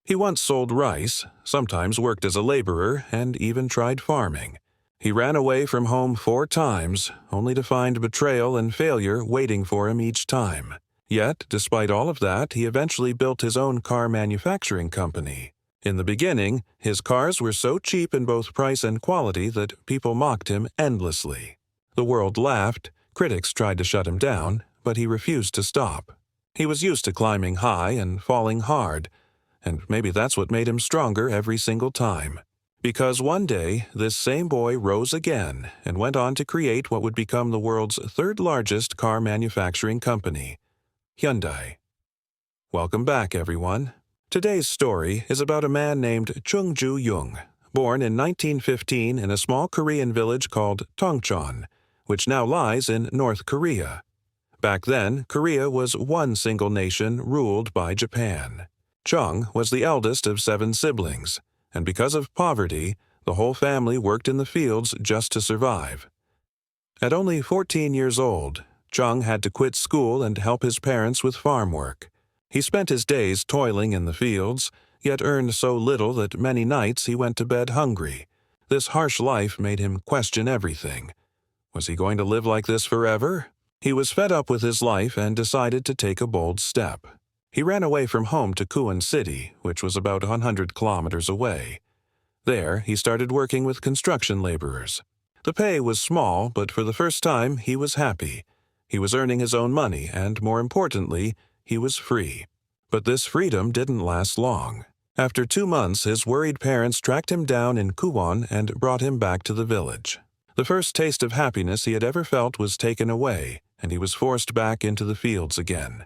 He once sold rice, sometimes worked as a laborer, and even tried farming. He ran away from home 4 times, only to find betrayal and failure waiting for him each time. Yet, despite all of that, he eventually built his own car manufacturing company. In the beginning, his cars were so cheap in both price and quality that people mocked him endlessly. The world laughed, critics tried to shut him down, but he refused to stop. He was used to climbing high and falling hard, and maybe that's what made him stronger every single time. Because one day, this same boy rose again and went on to create what would become the world's 3rd largest car manufacturing company, Hyundai. Welcome back, everyone. Today's story is about a man named Chung Ju-Yung, born in 1915 in a small Korean village called Tongcheon, which now lies in North Korea. Back then, Korea was one single nation ruled by Japan. Chung was the eldest of 7 siblings, and because of poverty, the whole family worked in the fields just to survive. At only 14 years old, Chung had to quit school and help his parents with farm work. He spent his days toiling in the fields, yet earned so little that many nights he went to bed hungry. This harsh life made him question everything. Was he going to live like this forever? He was fed up with his life and decided to take a bold step. He ran away from home to Kuan City, which was about 100 kilometers away. There, he started working with construction laborers. The pay was small, but for the first time, he was happy. He was earning his own money, and more importantly, he was free. But this freedom didn't last long. After 2 months, his worried parents tracked him down in Kuwon and brought him back to the village. The first taste of happiness he had ever felt was taken away, and he was forced back into the fields again.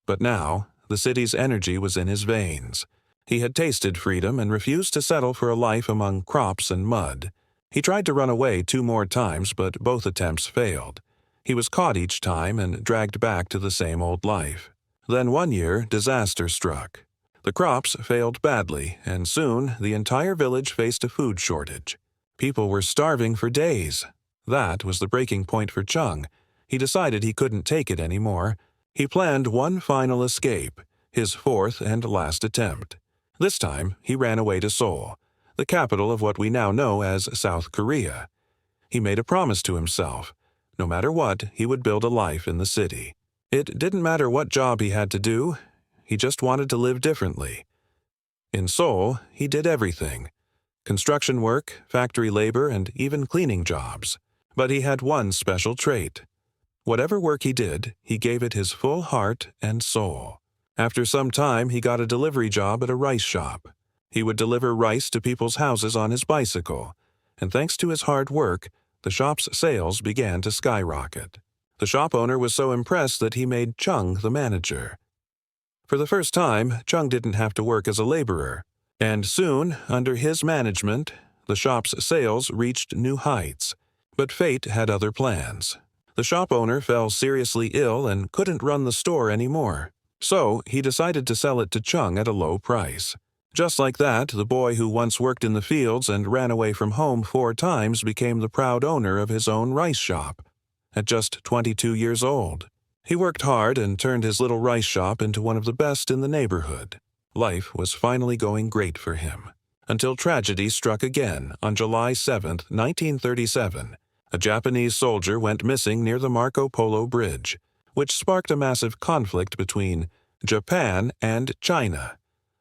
But now, the city's energy was in his veins. He had tasted freedom and refused to settle for a life among crops and mud. He tried to run away 2 more times, but both attempts failed. He was caught each time and dragged back to the same old life. Then one year, disaster struck. The crops failed badly, and soon the entire village faced a food shortage. People were starving for days. That was the breaking point for Chung. He decided he couldn't take it anymore. He planned one final escape, his 4th and last attempt. This time, he ran away to Seoul, the capital of what we now know as South Korea. He made a promise to himself. No matter what, he would build a life in the city. It didn't matter what job he had to do. He just wanted to live differently. In Seoul, he did everything: construction work, factory labor, and even cleaning jobs. But he had one special trait. Whatever work he did, he gave it his full heart and soul. After some time, he got a delivery job at a rice shop. He would deliver rice to people's houses on his bicycle, and thanks to his hard work, the shop's sales began to skyrocket. The shop owner was so impressed that he made Chung the manager. For the first time, Chung didn't have to work as a laborer, and soon, under his management, the shop's sales reached new heights. But fate had other plans. The shop owner fell seriously ill and couldn't run the store anymore. So he decided to sell it to Chung at a low price. Just like that, the boy who once worked in the fields and ran away from home 4 times became the proud owner of his own rice shop. At just 22 years old, he worked hard and turned his little rice shop into one of the best in the neighborhood. Life was finally going great for him. Until tragedy struck again on July 7, 1937. A Japanese soldier went missing near the Marco Polo Bridge, which sparked a massive conflict between Japan and China,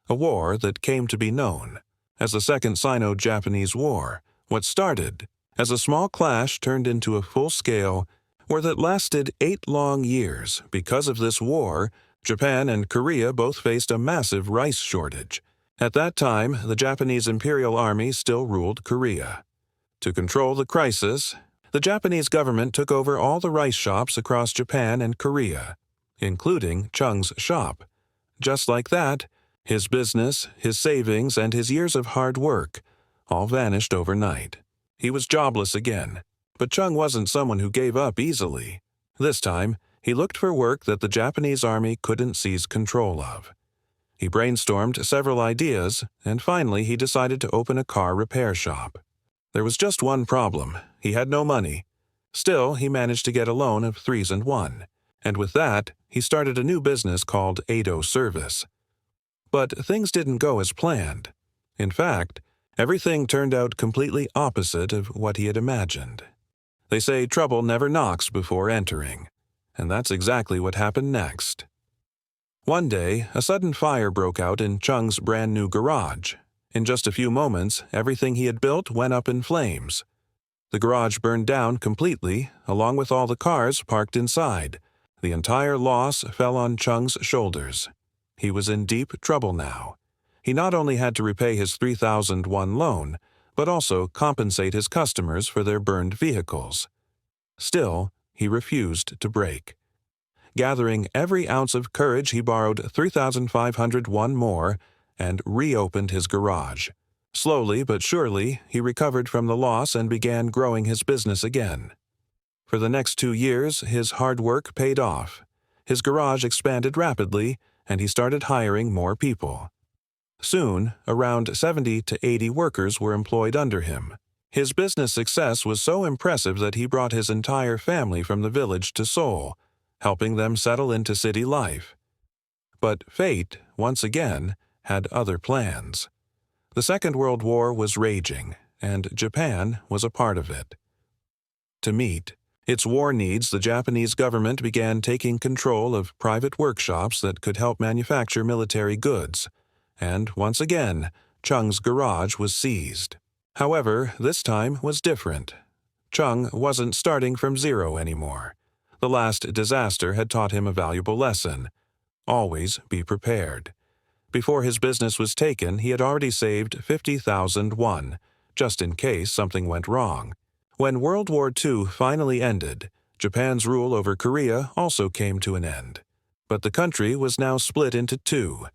a war that came to be known as the Second Sino-Japanese War. What started as a small clash turned into a full-scale war that lasted 8 long years. Because of this war, Japan and Korea both faced a massive rice shortage. At that time, the Japanese Imperial Army still ruled Korea. To control the crisis, the Japanese government took over all the rice shops across Japan and Korea, including Chung's shop. Just like that, his business, his savings, and his years of hard work all vanished overnight. He was jobless again, but Chung wasn't someone who gave up easily. This time, he looked for work that the Japanese army couldn't seize control of. He brainstormed several ideas, and finally he decided to open a car repair shop. There was just one problem. He had no money. Still, he managed to get a loan of 3 and 1, and with that, he started a new business called Ado Service. But things didn't go as planned. In fact, everything turned out completely opposite of what he had imagined. They say trouble never knocks before entering, and that's exactly what happened next. One day, a sudden fire broke out in Chung's brand new garage. In just a few moments, everything he had built went up in flames. The garage burned down completely, along with all the cars parked inside. The entire loss fell on Chung's shoulders. He was in deep trouble now. He not only had to repay his 3001 loan, but also compensate his customers for their burned vehicles. Still, he refused to break. Gathering every ounce of courage, he borrowed 3,501 more and reopened his garage. Slowly but surely, he recovered from the loss and began growing his business again. For the next 2 years, his hard work paid off. His garage expanded rapidly, and he started hiring more people. Soon, around 70 to 80 workers were employed under him. His business success was so impressive that he brought his entire family from the village to Seoul, helping them settle into city life. But fate, once again, had other plans. The Second World War was raging, and Japan was a part of it. To meet its war needs, the Japanese government began taking control of private workshops that could help manufacture military goods, and once again, Chung's garage was seized. However, this time was different. Chung wasn't starting from zero anymore. The last disaster had taught him a valuable lesson: always be prepared. Before his business was taken, he had already saved 50,000 won, just in case something went wrong. When World War II finally ended, Japan's rule over Korea also came to an end. But the country was now split into two: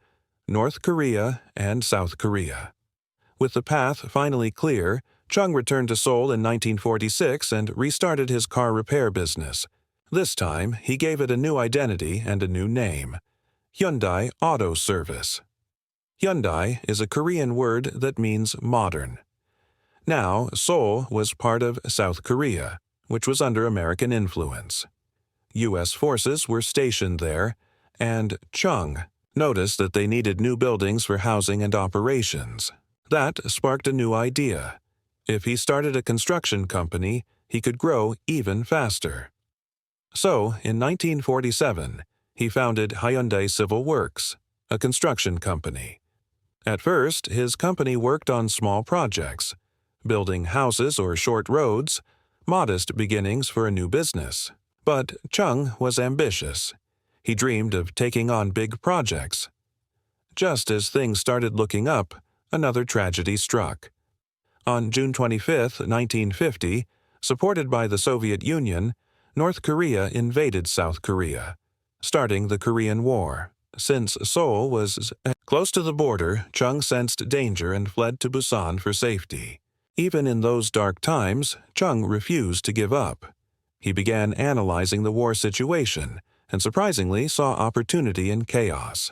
North Korea and South Korea. With the path finally clear, Chung returned to Seoul in 1946 and restarted his car repair business. This time, he gave it a new identity and a new name: Hyundai Auto Service. Hyundai is a Korean word that means modern. Now, Seoul was part of South Korea, which was under American influence. U.S. forces were stationed there, and Chung noticed that they needed new buildings for housing and operations. That sparked a new idea. If he started a construction company, he could grow even faster. So, in 1947, he founded Hyundai Civil Works, a construction company. At first, his company worked on small projects, building houses or short roads, modest beginnings for a new business. But Chung was ambitious. He dreamed of taking on big projects. Just as things started looking up, another tragedy struck. On June 25, 1950, supported by the Soviet Union, North Korea invaded South Korea, starting the Korean War. Since Seoul was close to the border, Chung sensed danger and fled to Busan for safety. Even in those dark times, Chung refused to give up. He began analyzing the war situation and surprisingly saw opportunity in chaos.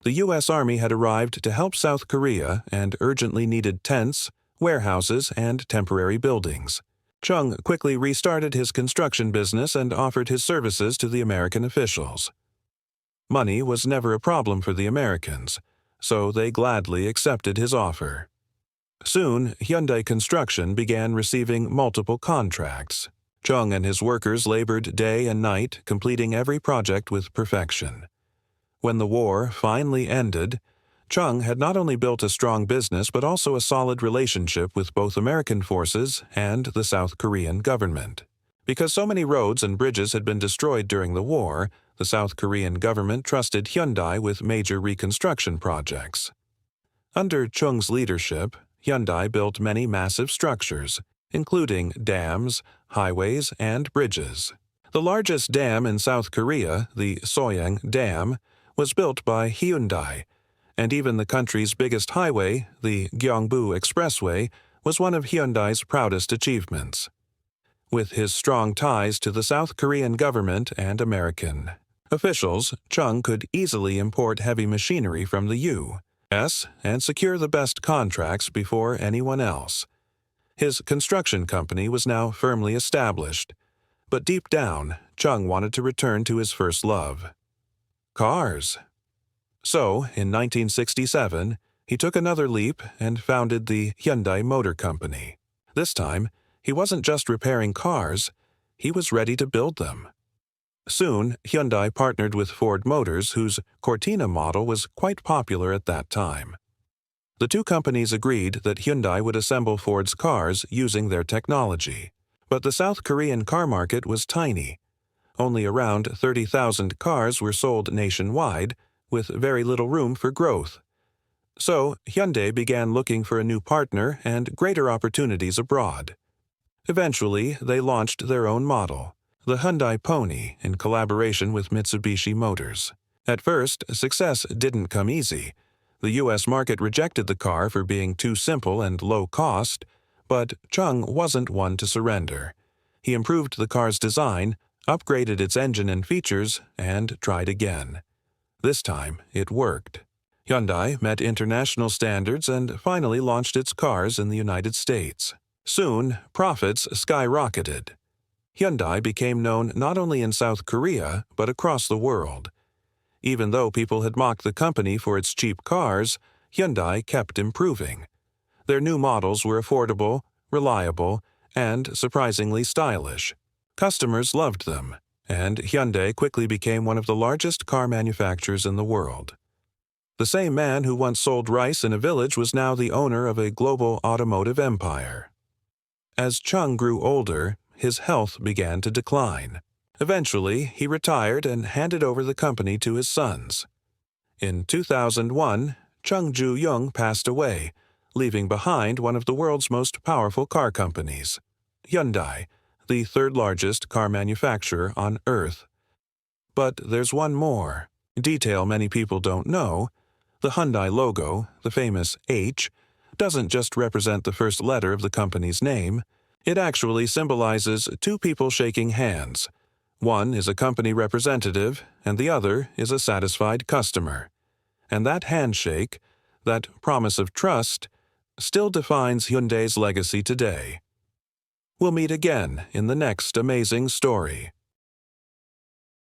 The U.S. Army had arrived to help South Korea and urgently needed tents, warehouses, and temporary buildings. Chung quickly restarted his construction business and offered his services to the American officials. Money was never a problem for the Americans, so they gladly accepted his offer. Soon, Hyundai Construction began receiving multiple contracts. Chung and his workers labored day and night, completing every project with perfection. When the war finally ended, Chung had not only built a strong business but also a solid relationship with both American forces and the South Korean government. Because so many roads and bridges had been destroyed during the war, the South Korean government trusted Hyundai with major reconstruction projects. Under Chung's leadership, Hyundai built many massive structures, including dams, highways, and bridges. The largest dam in South Korea, the Soyang Dam, was built by Hyundai, and even the country's biggest highway, the Gyeongbu Expressway, was one of Hyundai's proudest achievements. With his strong ties to the South Korean government and American officials, Chung could easily import heavy machinery from the U.S. and secure the best contracts before anyone else. His construction company was now firmly established, but deep down, Chung wanted to return to his first love: cars. So, in 1967, he took another leap and founded the Hyundai Motor Company. This time, he wasn't just repairing cars, he was ready to build them. Soon, Hyundai partnered with Ford Motors, whose Cortina model was quite popular at that time. The two companies agreed that Hyundai would assemble Ford's cars using their technology. But the South Korean car market was tiny. Only around 30,000 cars were sold nationwide, with very little room for growth. So, Hyundai began looking for a new partner and greater opportunities abroad. Eventually, they launched their own model, the Hyundai Pony, in collaboration with Mitsubishi Motors. At first, success didn't come easy. The U.S. market rejected the car for being too simple and low cost, but Chung wasn't one to surrender. He improved the car's design, upgraded its engine and features, and tried again. This time, it worked. Hyundai met international standards and finally launched its cars in the United States. Soon, profits skyrocketed. Hyundai became known not only in South Korea, but across the world. Even though people had mocked the company for its cheap cars, Hyundai kept improving. Their new models were affordable, reliable, and surprisingly stylish. Customers loved them, and Hyundai quickly became one of the largest car manufacturers in the world. The same man who once sold rice in a village was now the owner of a global automotive empire. As Chung grew older, his health began to decline. Eventually, he retired and handed over the company to his sons. In 2001, Chung Ju-Yung passed away, leaving behind one of the world's most powerful car companies, Hyundai, the third largest car manufacturer on Earth. But there's one more detail many people don't know. The Hyundai logo, the famous H, doesn't just represent the first letter of the company's name. It actually symbolizes two people shaking hands. One is a company representative, and the other is a satisfied customer. And that handshake, that promise of trust, still defines Hyundai's legacy today. We'll meet again in the next amazing story.